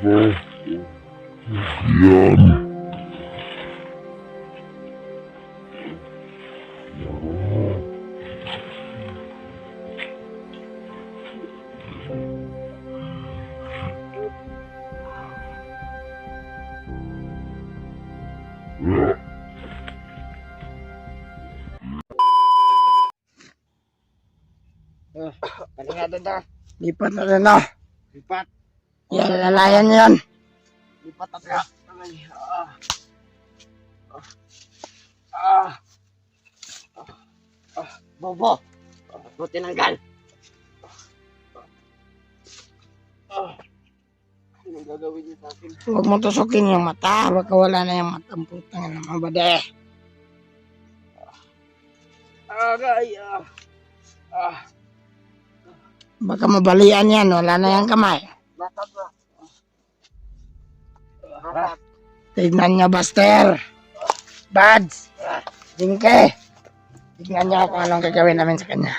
Yan. Palinga doon daw. Lipat na rin na. Lipat. Yan, lalayan yan. Lipat na kaya. Bobo. Buti ng gun. Ano gagawin niyo sa akin? Huwag mo tusukin yung mata. Baka wala na yung mata. Putang na naman ba de? Agay. Baka mabalian yan. Wala na yung kamay. Batat na. Batat. Tignan niya, Buster. Bads. Dingke. Tignan niya kung anong gagawin namin sa kanya.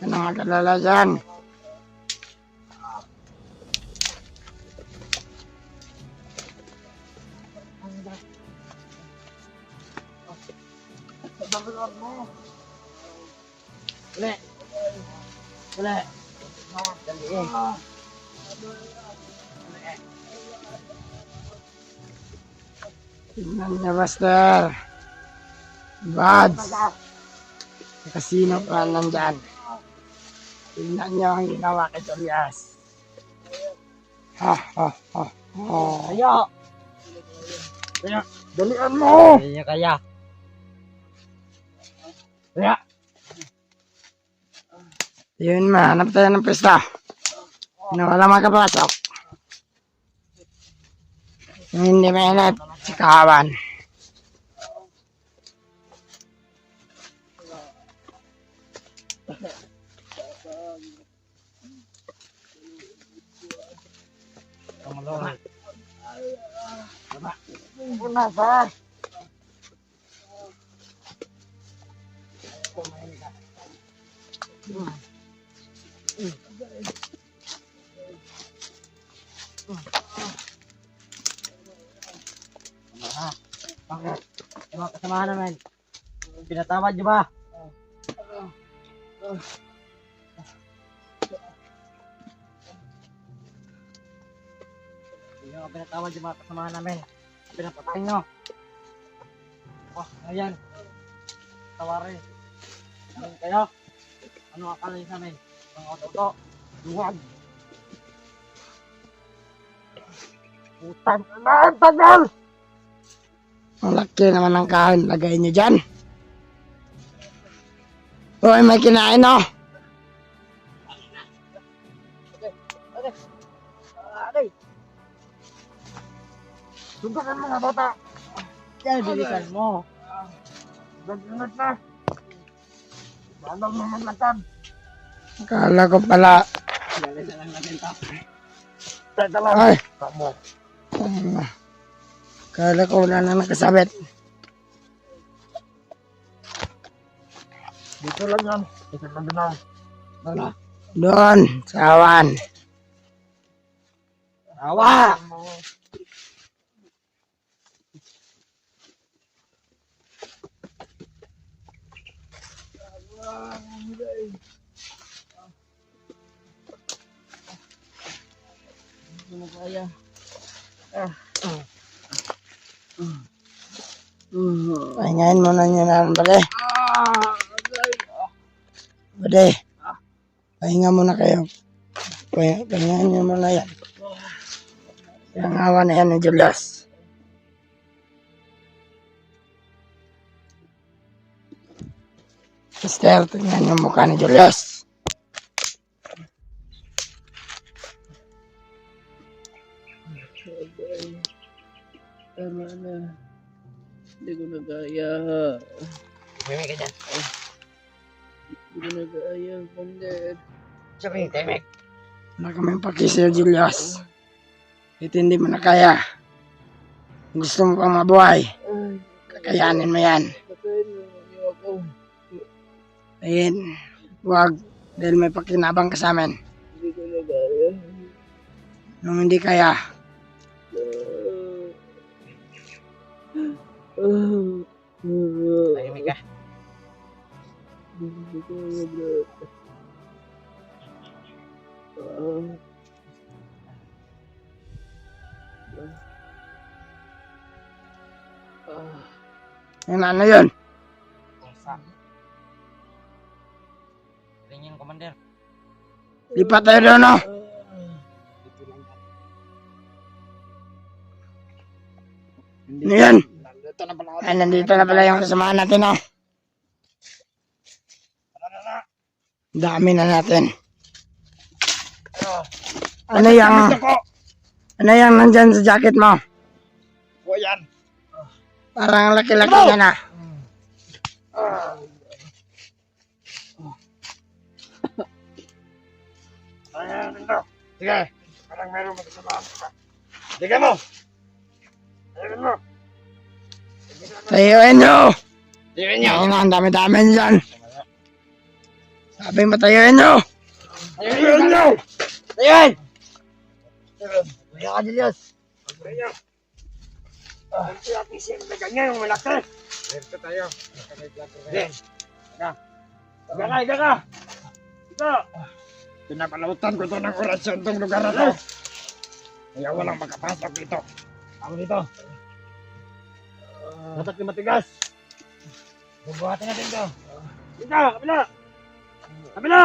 Ano nga kalala dyan? Ule. Ule. Dali eh. Tignan niya, Buster. Bads. Kasino pa nandyan. Tignan niyo ang ginawa kay Julius. Ha, ha, ha, ha. Kaya. Dalian mo! Kaya. Kaya. Yun, mahanap tayo ng pista. Na wala makapasok. Yung hindi mainit, si Kawan. Una sa. Bakit? Mga kasamahan namin. Pinatawad niyo ba? Yung pinatawad yung mga kasamahan namin. Pinapatay nyo. Oh, ngayon. Tawarin. Namin kayo. Ano akala niyo sa amin? Mga oto-oto. Duwag. Utang na ang tagal! Ang laki naman ng kahoy. Lagay niyo dyan. Uy, may kinain oh. Aray! Sugakan mo nga bata! Yan, bilisan mo. Ganunod na. Balang naman latag. Akala ko pala. Galisan lang natin ito. Teka lang. Ay. Kamo. Akala ko wala na nakasabit. Dito lang yan. Dito lang din Wala. Doon, sa awan. Awa! Ano kaya? Pahingain mo na nyo na. Bade. Bade. Pahinga muna kayo. Pahingain nyo muna yan. Yung awan na yan ni Julius. Sister, tingnan yung mukha ni Julius. Tama na. Hindi ko nagaya. Bumili ka dyan. Hindi ko nagaya, Commander. Sabihin, Temek. Wala kami pakisir, Julius. Ito hindi mo na kaya. Gusto mo pang mabuhay. Kakayanin mo yan. Ayun. Huwag. Dahil may pakinabang ka sa amin. Nung hindi kaya. Tahimik ka. Yung ano yun? Pusa. Tingin, Commander. Lipat tayo doon, no? Ano yan? Ay, nandito na pala yung kasamahan natin, no? Dami na natin. Ano yung nandyan sa jacket mo? O yan. Parang laki-laki na na. Ayan, ito. Sige. Parang meron magkasamahan ka. Sige mo. Sige mo. Tayuin nyo! Sige niyo. Ayun na, ang dami-dami dyan. Sabi mo, tayuin nyo! Ayun nyo. Ayun. Kaya ka, Julius. Ayun. Ito yung pising na ganyan, yung malaki. Ito tayo. Sige. Higa ka, higa ka. Ito. Pinapalautan ko ito ng orasyon itong lugar na ito. Kaya walang makapasok dito. Ako dito. Matat yung matigas. Bubuhatin natin ito. Dito, kabila. Kabila.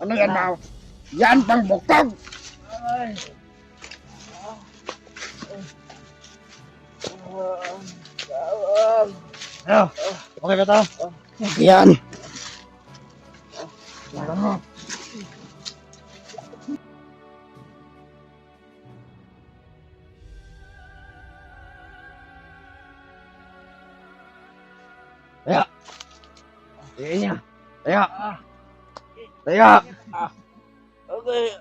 Ano yan, Mau? Yan pang buktog. Ano? Okay ba ito? Yan. Taya. Sige niya. Taya. Taya. Okay.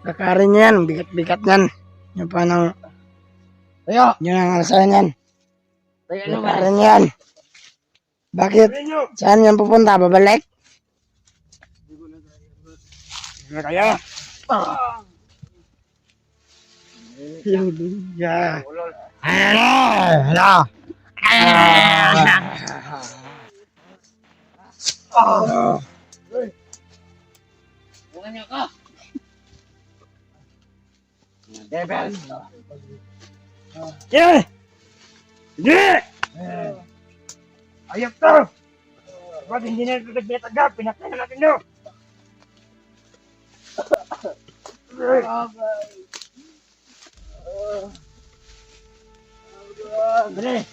Kakarin nyo yan. Bigat-bigat yan. Yung pa ng... Taya. Yun ang alasahan yan. Taya naman. Kakarin nyo yan. Bakit? Saan yan pupunta? Babalik? Hindi kaya. Yeah. Hello. Bukan niyo ka. Devil. Yeah. Yeah. Ayop to. Ba't hindi na nagtatagap? Pinakain natin no. Bere.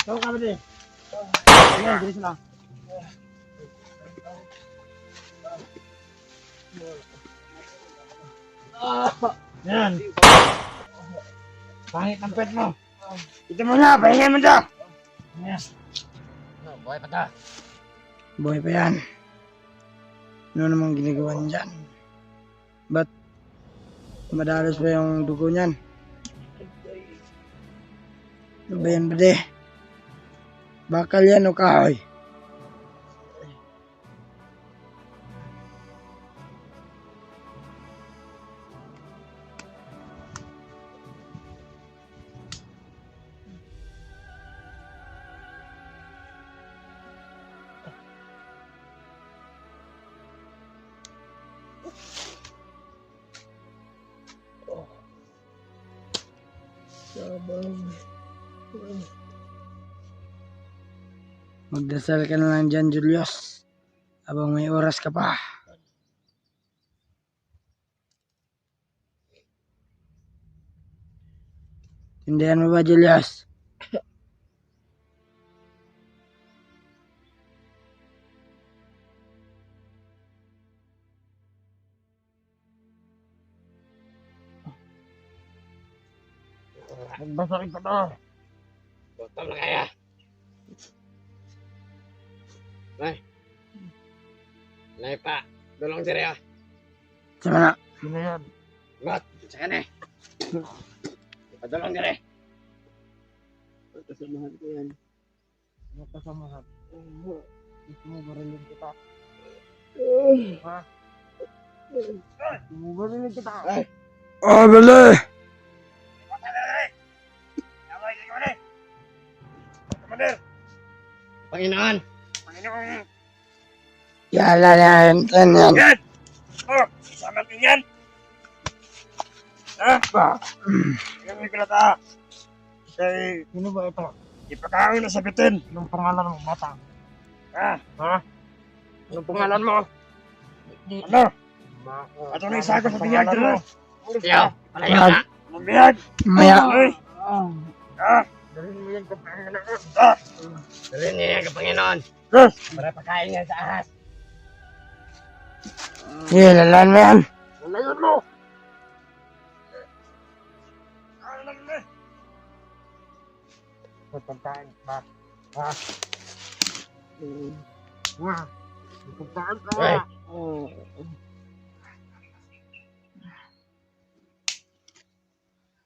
Tahu ka bere? Ayan, dito lang. Yan. Pangit ang pet mo. Ito mo na, pahingan mo to. Yes. Buhay pa to. Buhay pa yan. Ano namang ginagawa niyan dyan? Ba't madalos pa yung dugo niyan? Ano ba yan, bade? Bakal yan o kahoy? Magdasal ka na lang dyan, Julius. Habang may oras ka pa. Tindihan mo ba, Julius? Magbasakin pa to. Botol na kaya. Ay. Lai pa. Dulong dire ah. Sama na. Sino yan? Mat, sa kanya. Padulong dire. Kasamahan ko yan. Kasamahan. Gusto mo barilin kita? Ha? Gusto mo barilin kita? Oh, bali. Panginoon. Yala na yan. Yan. Sama din yan. Ha? Yung may kilata. Say, Sino ba ito? ipakain na sabitin. Anong pangalan mo, Matang? Ha? Ha? Anong pangalan mo? Di. Ano? Ano Ato na isa ko sa biyag dito. Yo, palayo Biyag. na. Anong biyag? Maya. Ay, ha? Dalhin mo yan kay Panginoon. Ha? Dalhin niya yan ka Panginoon. Yes! Para pakain niya sa ahas. Sige, lalaan mo yan. Layon mo! Pagpagkaan ba? Ha? Ha? Pagpagkaan ka! Ay.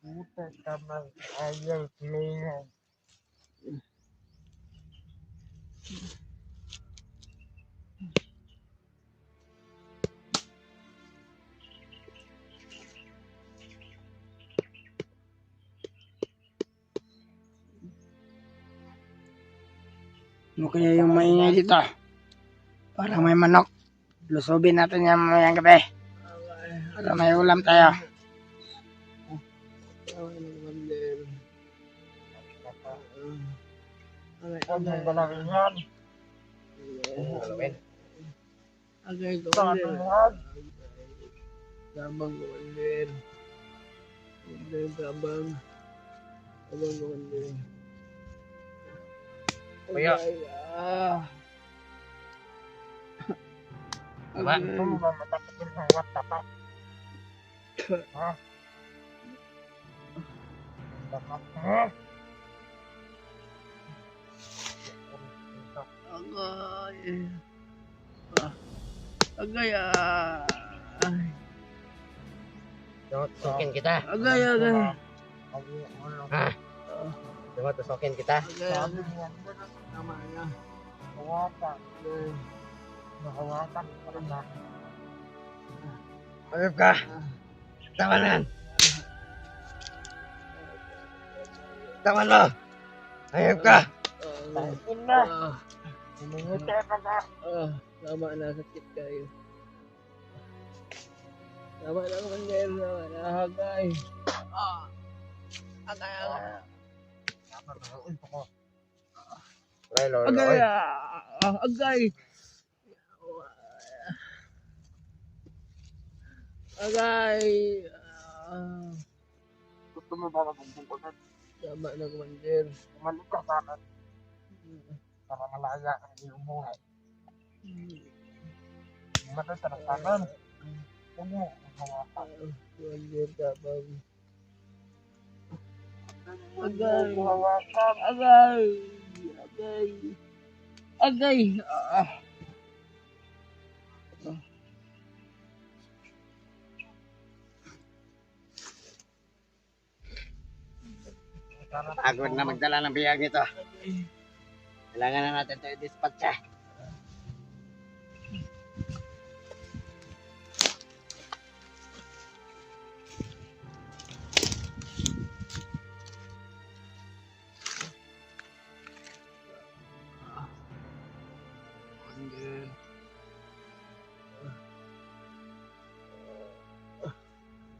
Puta ka man ayaw player. Ano kaya yung maingay dito? Parang may manok. Lusubin natin yan mamayang gabi. Para may ulam tayo. Ano yung dalawin yan? Agay ko Saan yan? Tabang ko ulit. Tabang. Tabang ko ulit. Kuya. Aba. Ito mo ba matapos ng wata pa? Ha? Dapat ha? Agay. Agay Tusokin kita. Agay. Ha? Diba tusokin kita? Sabi niya, Tama na. hawakan. Nakawakan pa rin na. Agay ka. Tama na. Tama na. Ayop ka. Tahin na. Hiningiti ka na. Tama na. Sakit kayo. Tama na Commander. Tama na. Agay. Agay. Tama na, ulpo ko. Agay. Agay. Agay. Gusto mo ba mabumbong ko na? Tama na Commander. Umalik ka sa akin. Para malaya ang iyong buhay. Umatay ka na sa akin. Huwag mo akong hawakan. Commander, tabang. Agay. Hawakan. Agay. Agay. Agay. Pagod na magdala ng biyag nito. Kailangan na natin ito i-dispatch siya.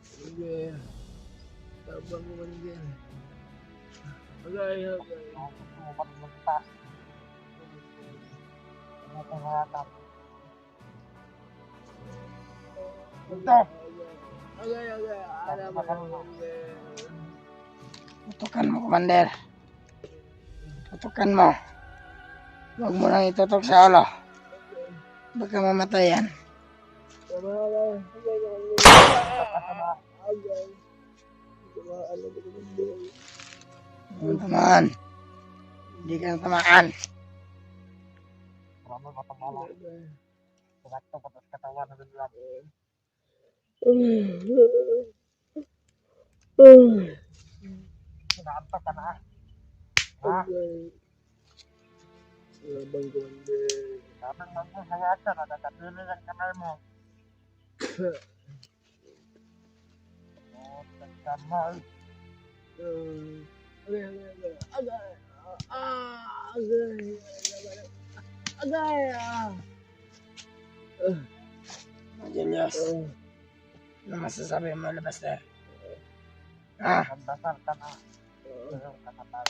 Sige. Tabang mo man din. Agay. Gusto mo ba magtas? Ano kung hawakan? Ito! Agay. Alam mo. Tutukan mo, Commander. Tutukan mo. Huwag mo nang itutok sa ulo. Baka mamatay yan. Tamaan. Hindi ka na tamaan. Marami matamalang. Kumato pa tas katawan na din lang. Sinaantok ka na. Ha? Tamang maghahayaan ka, natatapili ang kamay mo. Oh, kamay. Julius, ano masasabi mo labas na? Ha? Magdasal ka na.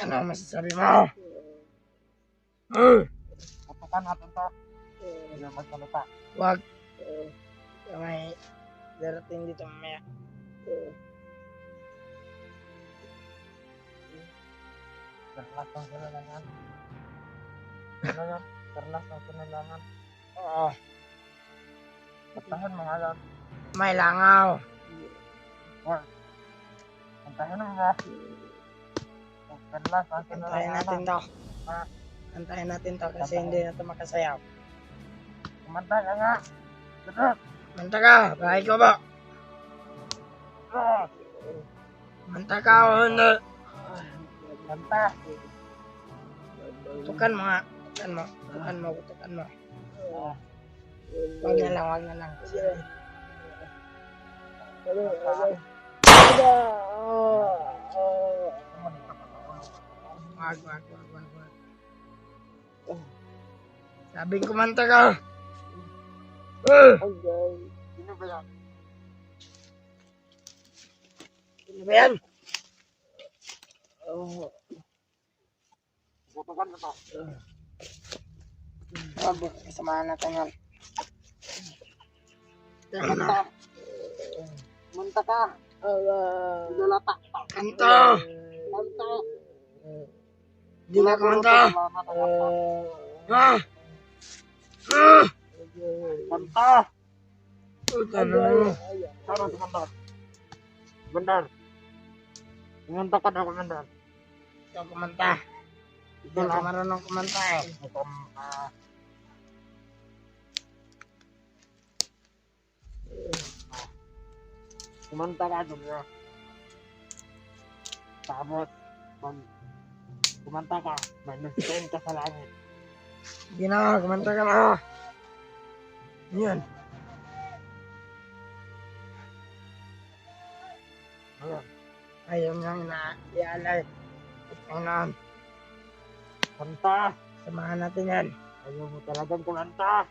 Ano masasabi mo? Putukan natin to. Hindi na magsalita. Wag. May darating dito mamaya. Karlas ng kailangan. Ano yan? Karlas ng kailangan. Oo. Patahin mo nga yan. May langaw. Or, patahin mo nga. Karlas ng Antayin kailangan. natin to. Antayin natin to kasi hindi na to makasayaw. Kumanta ka nga. Gedot. Manta ka, bahay ko ba? Gedot. Manta ka o hindi? Kanta. Tukan mo nga. Tukan mo. Tukan mo. Tukan mo. Wag na lang, wag na lang. Wag, wag, wag, wag, wag. Sabing kumanta ka. Sino ba yan? Ano ba yan? Putukan mo to. Wag, kasamahan natin yan. Kanta. Manta ka. Lalata. Kanta! Kanta. Di na kumanta! Ha? Ha? Kanta. Puta na mo. Saro si Bandar. Bandar. Kumanta ka na, Bandar. Ikaw kumanta. Hindi ka marunong kumanta eh. Kumanta ka doon ya. Tapos, kumanta ka. May nag-stand ka sa langit. Hindi na, kumanta ka na. Yan. Ayun. Ayaw niyang ialay. Panginoon, Kanta. samahan natin yan. Ayaw mo talagang kumanta.